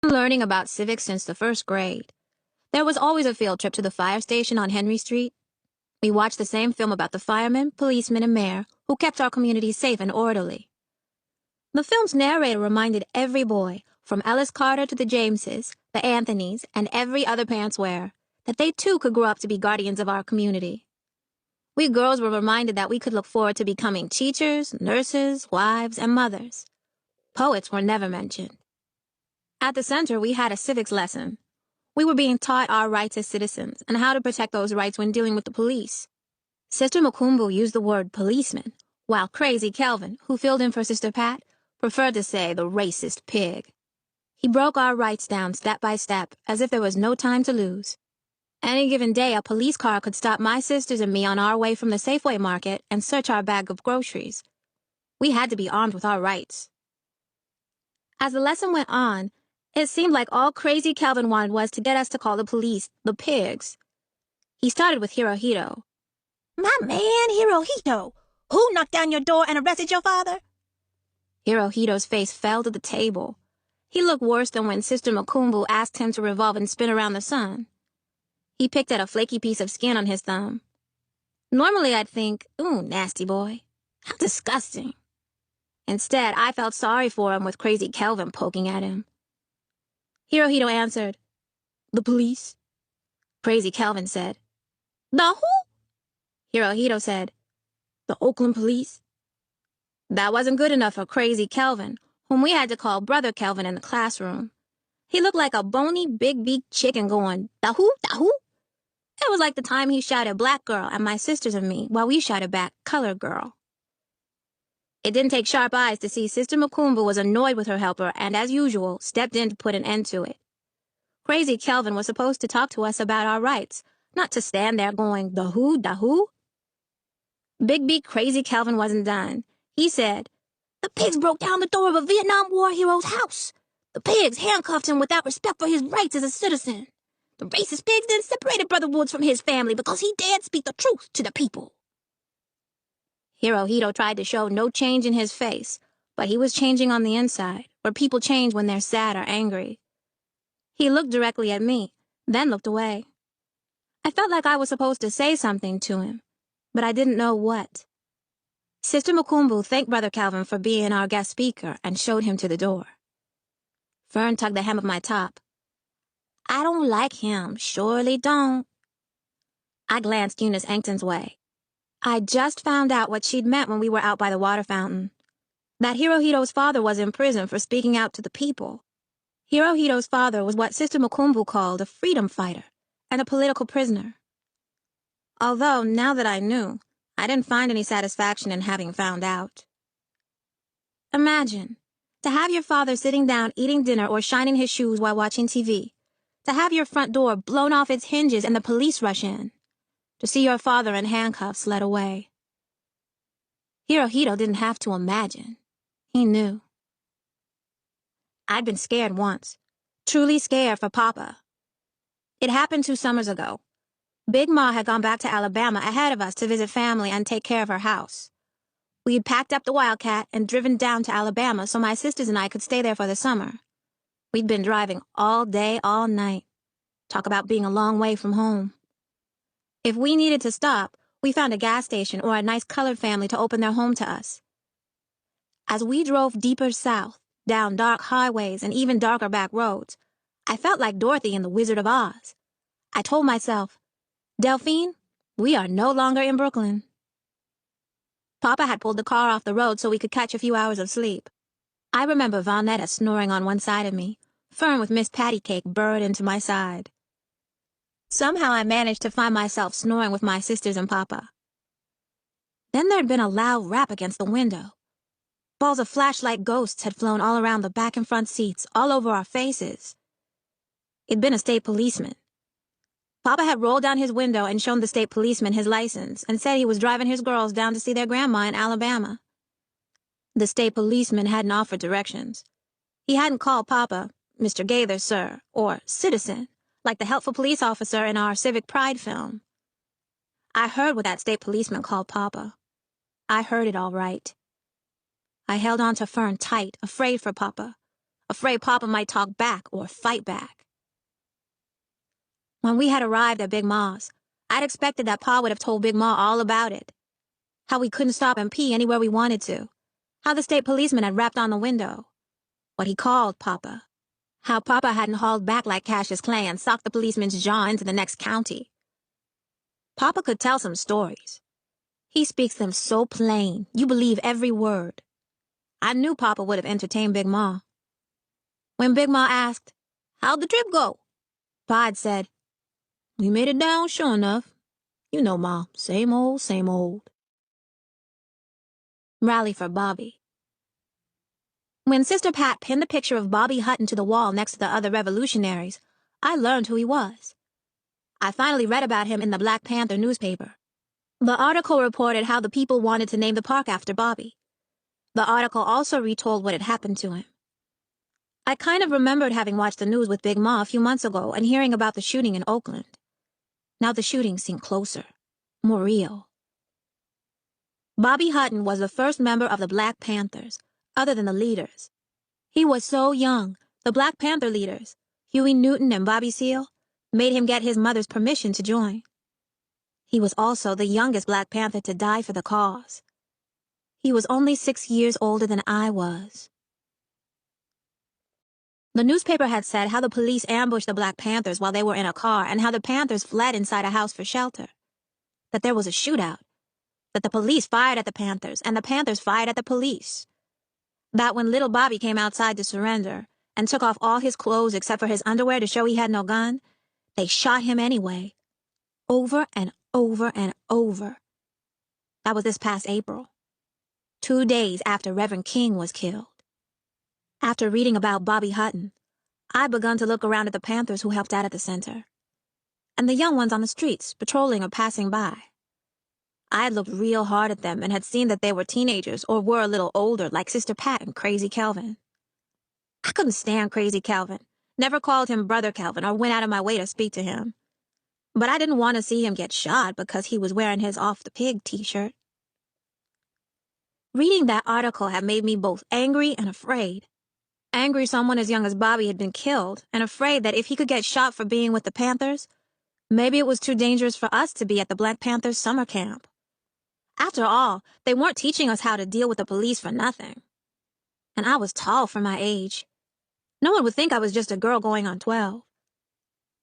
Learning about civics since the first grade. There was always a field trip to the fire station on Henry Street. We watched the same film about the firemen, policemen, and mayor who kept our community safe and orderly. The film's narrator reminded every boy, from Ellis Carter to the Jameses, the Anthonys, and every other pants wearer, that they too could grow up to be guardians of our community. We girls were reminded that we could look forward to becoming teachers, nurses, wives, and mothers. Poets were never mentioned. At the center, we had a civics lesson. We were being taught our rights as citizens and how to protect those rights when dealing with the police. Sister Makumbu used the word policeman, while Crazy Kelvin, who filled in for Sister Pat, preferred to say the racist pig. He broke our rights down step by step, as if there was no time to lose. Any given day, a police car could stop my sisters and me on our way from the Safeway market and search our bag of groceries. We had to be armed with our rights. As the lesson went on, it seemed like all Crazy Kelvin wanted was to get us to call the police the pigs. He started with Hirohito. My man, Hirohito, who knocked down your door and arrested your father? Hirohito's face fell to the table. He looked worse than when Sister Makumbu asked him to revolve and spin around the sun. He picked at a flaky piece of skin on his thumb. Normally I'd think, ooh, nasty boy. How disgusting. Instead, I felt sorry for him with Crazy Kelvin poking at him. Hirohito answered, "The police." Crazy Kelvin said, "The who?" Hirohito said, "The Oakland police." That wasn't good enough for Crazy Kelvin, whom we had to call Brother Kelvin in the classroom. He looked like a bony, big-beaked chicken going, "The who? The who?" It was like the time he shouted black girl at my sisters and me, while we shouted back colored girl. It didn't take sharp eyes to see Sister Makumbu was annoyed with her helper and, as usual, stepped in to put an end to it. Crazy Kelvin was supposed to talk to us about our rights, not to stand there going, "The who? The who?" Big Beak Crazy Kelvin wasn't done. He said, "The pigs broke down the door of a Vietnam War hero's house. The pigs handcuffed him without respect for his rights as a citizen. The racist pigs then separated Brother Woods from his family because he dared speak the truth to the people." Hirohito tried to show no change in his face, but he was changing on the inside, where people change when they're sad or angry. He looked directly at me, then looked away. I felt like I was supposed to say something to him, but I didn't know what. Sister Makumbu thanked Brother Kelvin for being our guest speaker and showed him to the door. Fern tugged the hem of my top. "I don't like him, surely don't." I glanced Eunice Ankton's way. I just found out what she'd meant when we were out by the water fountain. That Hirohito's father was in prison for speaking out to the people. Hirohito's father was what Sister Makumbu called a freedom fighter and a political prisoner. Although, now that I knew, I didn't find any satisfaction in having found out. Imagine, to have your father sitting down eating dinner or shining his shoes while watching TV. To have your front door blown off its hinges and the police rush in. To see your father in handcuffs led away. Hirohito didn't have to imagine. He knew. I'd been scared once. Truly scared for Papa. It happened 2 summers ago. Big Ma had gone back to Alabama ahead of us to visit family and take care of her house. We had packed up the Wildcat and driven down to Alabama so my sisters and I could stay there for the summer. We'd been driving all day, all night. Talk about being a long way from home. If we needed to stop, we found a gas station or a nice colored family to open their home to us. As we drove deeper south, down dark highways and even darker back roads, I felt like Dorothy in The Wizard of Oz. I told myself, "Delphine, we are no longer in Brooklyn." Papa had pulled the car off the road so we could catch a few hours of sleep. I remember Vonetta snoring on one side of me, Fern with Miss Patty Cake burrowed into my side. Somehow I managed to find myself snoring with my sisters and Papa. Then there'd been a loud rap against the window. Balls of flashlight ghosts had flown all around the back and front seats, all over our faces. It'd been a state policeman. Papa had rolled down his window and shown the state policeman his license and said he was driving his girls down to see their grandma in Alabama. The state policeman hadn't offered directions. He hadn't called Papa, "Mr. Gaither, sir," or "Citizen," like the helpful police officer in our Civic Pride film. I heard what that state policeman called Papa. I heard it all right. I held on to Fern tight, afraid for Papa, afraid Papa might talk back or fight back. When we had arrived at Big Ma's, I'd expected that Pa would have told Big Ma all about it. How we couldn't stop and pee anywhere we wanted to. How the state policeman had rapped on the window. What he called Papa. How Papa hadn't hauled back like Cassius Clay and socked the policeman's jaw into the next county. Papa could tell some stories. He speaks them so plain, you believe every word. I knew Papa would have entertained Big Ma. When Big Ma asked, "How'd the trip go?" Pa had said, "We made it down, sure enough. You know, Ma, same old, same old." Rally for Bobby. When Sister Pat pinned the picture of Bobby Hutton to the wall next to the other revolutionaries, I learned who he was. I finally read about him in the Black Panther newspaper. The article reported how the people wanted to name the park after Bobby. The article also retold what had happened to him. I kind of remembered having watched the news with Big Ma a few months ago and hearing about the shooting in Oakland. Now the shooting seemed closer, more real. Bobby Hutton was the first member of the Black Panthers, other than the leaders. He was so young, the Black Panther leaders, Huey Newton and Bobby Seale, made him get his mother's permission to join. He was also the youngest Black Panther to die for the cause. He was only 6 years older than I was. The newspaper had said how the police ambushed the Black Panthers while they were in a car and how the Panthers fled inside a house for shelter. That there was a shootout. That the police fired at the Panthers and the Panthers fired at the police. That when little Bobby came outside to surrender and took off all his clothes except for his underwear to show he had no gun, they shot him anyway. Over and over and over. That was this past April. 2 days after Reverend King was killed. After reading about Bobby Hutton, I'd begun to look around at the Panthers who helped out at the center. And the young ones on the streets, patrolling or passing by. I had looked real hard at them and had seen that they were teenagers or were a little older, like Sister Pat and Crazy Kelvin. I couldn't stand Crazy Kelvin, never called him Brother Kelvin or went out of my way to speak to him. But I didn't want to see him get shot because he was wearing his Off the Pig t-shirt. Reading that article had made me both angry and afraid. Angry someone as young as Bobby had been killed, and afraid that if he could get shot for being with the Panthers, maybe it was too dangerous for us to be at the Black Panthers summer camp. After all, they weren't teaching us how to deal with the police for nothing. And I was tall for my age. No one would think I was just a girl going on 12.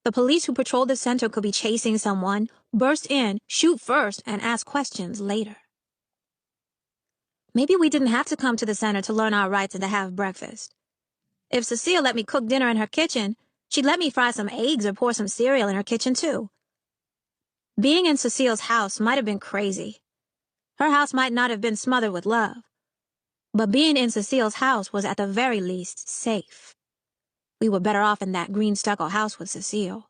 The police who patrolled the center could be chasing someone, burst in, shoot first, and ask questions later. Maybe we didn't have to come to the center to learn our rights and to have breakfast. If Cecile let me cook dinner in her kitchen, she'd let me fry some eggs or pour some cereal in her kitchen too. Being in Cecile's house might have been crazy. Her house might not have been smothered with love. But being in Cecile's house was at the very least safe. We were better off in that green stucco house with Cecile.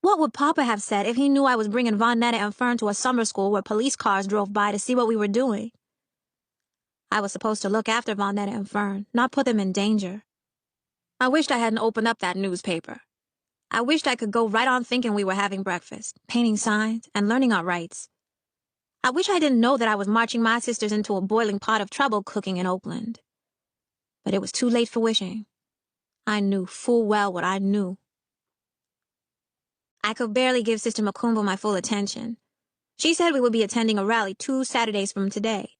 What would Papa have said if he knew I was bringing Vonetta and Fern to a summer school where police cars drove by to see what we were doing? I was supposed to look after Vonetta and Fern, not put them in danger. I wished I hadn't opened up that newspaper. I wished I could go right on thinking we were having breakfast, painting signs, and learning our rights. I wish I didn't know that I was marching my sisters into a boiling pot of trouble cooking in Oakland. But it was too late for wishing. I knew full well what I knew. I could barely give Sister Makumbo my full attention. She said we would be attending a rally 2 Saturdays from today.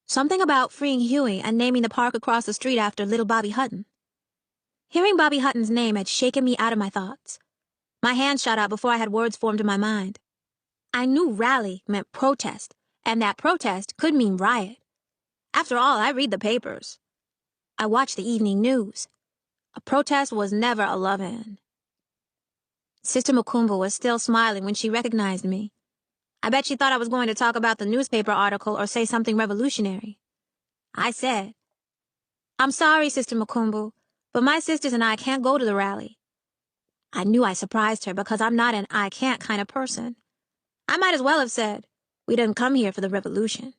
Something about freeing Huey and naming the park across the street after little Bobby Hutton. Hearing Bobby Hutton's name had shaken me out of my thoughts. My hand shot out before I had words formed in my mind. I knew rally meant protest, and that protest could mean riot. After all, I read the papers. I watch the evening news. A protest was never a love-in. Sister Makumbo was still smiling when she recognized me. I bet she thought I was going to talk about the newspaper article or say something revolutionary. I said, "I'm sorry, Sister Makumbo, but my sisters and I can't go to the rally." I knew I surprised her because I'm not an I can't kind of person. I might as well have said, "We didn't come here for the revolution."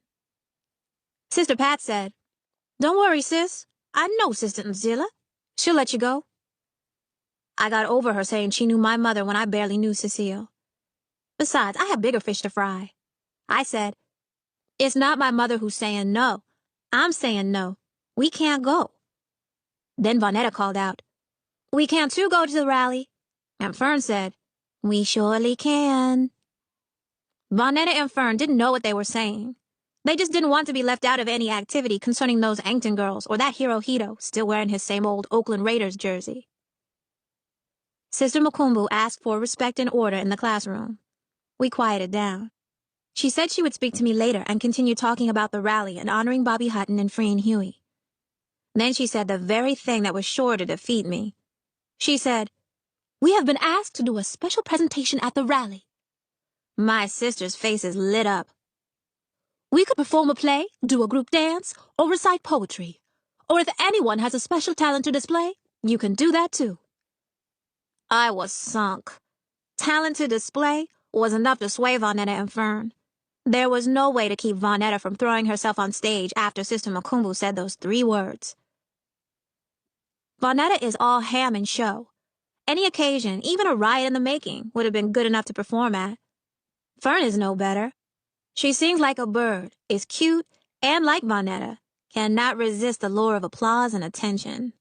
Sister Pat said, "Don't worry, sis. I know Sister Nzilla. She'll let you go." I got over her saying she knew my mother when I barely knew Cecile. Besides, I have bigger fish to fry. I said, "It's not my mother who's saying no. I'm saying no. We can't go." Then Vonetta called out, "We can too go to the rally." And Fern said, "We surely can." Vonetta and Fern didn't know what they were saying. They just didn't want to be left out of any activity concerning those Yankton girls or that Hirohito still wearing his same old Oakland Raiders jersey. Sister Makumbu asked for respect and order in the classroom. We quieted down. She said she would speak to me later and continue talking about the rally and honoring Bobby Hutton and freeing Huey. Then she said the very thing that was sure to defeat me. She said, "We have been asked to do a special presentation at the rally." My sisters' faces lit up. "We could perform a play, do a group dance, or recite poetry. Or if anyone has a special talent to display, you can do that too." I was sunk. Talent to display was enough to sway Vonetta and Fern. There was no way to keep Vonetta from throwing herself on stage after Sister Makumbu said those 3 words. Vonetta is all ham and show. Any occasion, even a riot in the making, would have been good enough to perform at. Fern is no better. She sings like a bird, is cute, and like Vonetta, cannot resist the lure of applause and attention.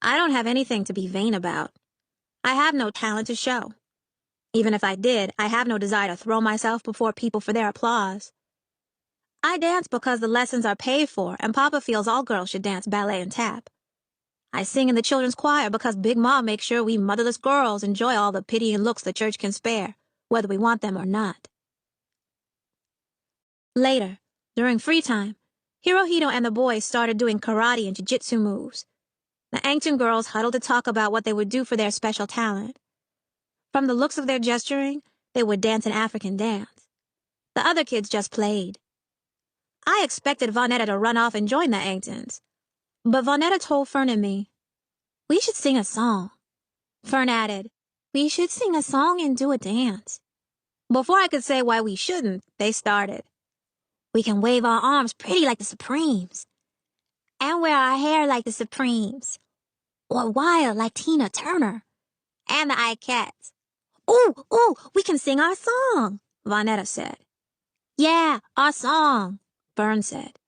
I don't have anything to be vain about. I have no talent to show. Even if I did, I have no desire to throw myself before people for their applause. I dance because the lessons are paid for, and Papa feels all girls should dance ballet and tap. I sing in the children's choir because Big Ma makes sure we motherless girls enjoy all the pitying looks the church can spare, whether we want them or not. Later, during free time, Hirohito and the boys started doing karate and jiu-jitsu moves. The Yankton girls huddled to talk about what they would do for their special talent. From the looks of their gesturing, they would dance an African dance. The other kids just played. I expected Vonetta to run off and join the Yanktons. But Vonetta told Fern and me, "We should sing a song." Fern added, "We should sing a song and do a dance." Before I could say why we shouldn't, they started. "We can wave our arms pretty like the Supremes. And wear our hair like the Supremes. Or wild like Tina Turner. And the Ikettes. Ooh, we can sing our song," Vonetta said. "Yeah, our song," Fern said.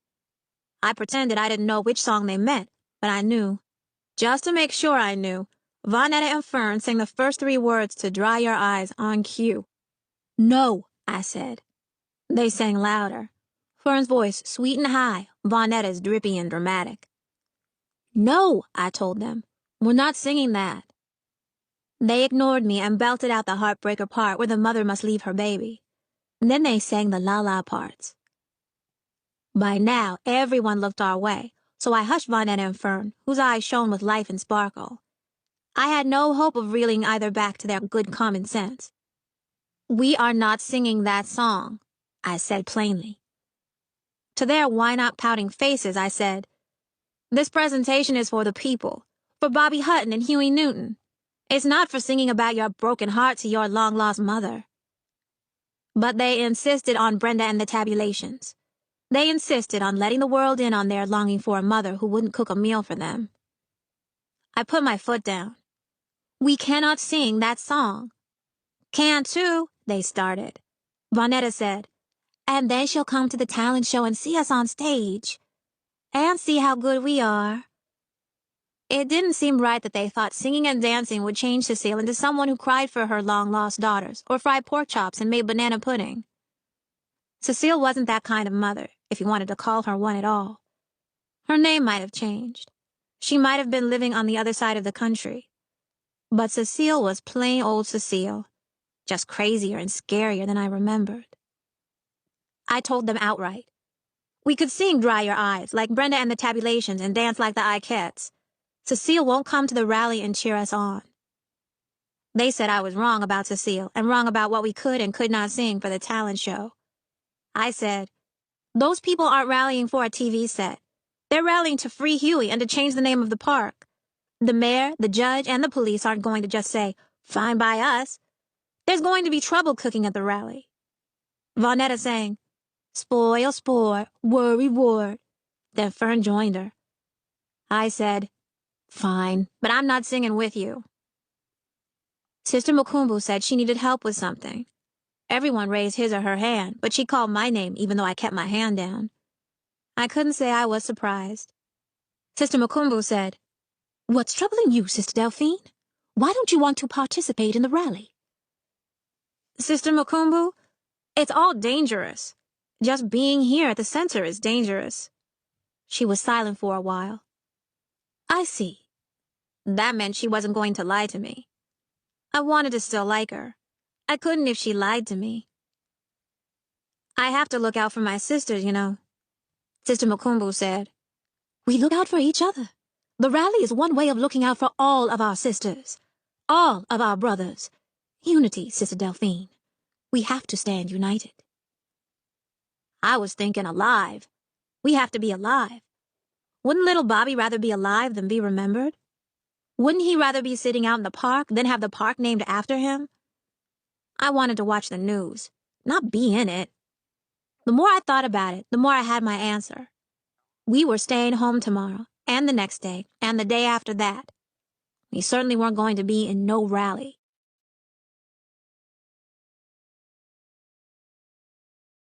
I pretended I didn't know which song they meant, but I knew. Just to make sure I knew, Vonetta and Fern sang the first 3 words to Dry Your Eyes on cue. "No," I said. They sang louder. Fern's voice sweet and high, Vonetta's drippy and dramatic. "No," I told them. "We're not singing that." They ignored me and belted out the heartbreaker part where the mother must leave her baby. Then they sang the la-la parts. By now, everyone looked our way, so I hushed Vonetta and Fern, whose eyes shone with life and sparkle. I had no hope of reeling either back to their good common sense. "We are not singing that song," I said plainly. To their why-not pouting faces, I said, "This presentation is for the people, for Bobby Hutton and Huey Newton. It's not for singing about your broken heart to your long-lost mother." But they insisted on Brenda and the Tabulations. They insisted on letting the world in on their longing for a mother who wouldn't cook a meal for them. I put my foot down. "We cannot sing that song." "Can too," they started. Vonetta said, "And then she'll come to the talent show and see us on stage. And see how good we are." It didn't seem right that they thought singing and dancing would change Cecile into someone who cried for her long-lost daughters, or fried pork chops and made banana pudding. Cecile wasn't that kind of mother, if you wanted to call her one at all. Her name might have changed. She might have been living on the other side of the country. But Cecile was plain old Cecile, just crazier and scarier than I remembered. I told them outright. We could sing Dry Your Eyes, like Brenda and the Tabulations, and dance like the Ikettes. Cecile won't come to the rally and cheer us on. They said I was wrong about Cecile, and wrong about what we could and could not sing for the talent show. I said, "Those people aren't rallying for a TV set. They're rallying to free Huey and to change the name of the park. The mayor, the judge, and the police aren't going to just say, 'Fine by us.' There's going to be trouble cooking at the rally." Vonetta sang, "Spoil sport, worry ward." Then Fern joined her. I said, "Fine, but I'm not singing with you." Sister Makumbu said she needed help with something. Everyone raised his or her hand, but she called my name even though I kept my hand down. I couldn't say I was surprised. Sister Makumbu said, What's troubling you, Sister Delphine? Why don't you want to participate in the rally? Sister Makumbu, it's all dangerous. Just being here at the center is dangerous. She was silent for a while. I see. That meant she wasn't going to lie to me. I wanted to still like her. I couldn't if she lied to me. I have to look out for my sisters, you know. Sister Makumbu said. We look out for each other. The rally is one way of looking out for all of our sisters. All of our brothers. Unity, Sister Delphine. We have to stand united. I was thinking alive. We have to be alive. Wouldn't little Bobby rather be alive than be remembered? Wouldn't he rather be sitting out in the park than have the park named after him? I wanted to watch the news, not be in it. The more I thought about it, the more I had my answer. We were staying home tomorrow, and the next day, and the day after that. We certainly weren't going to be in no rally.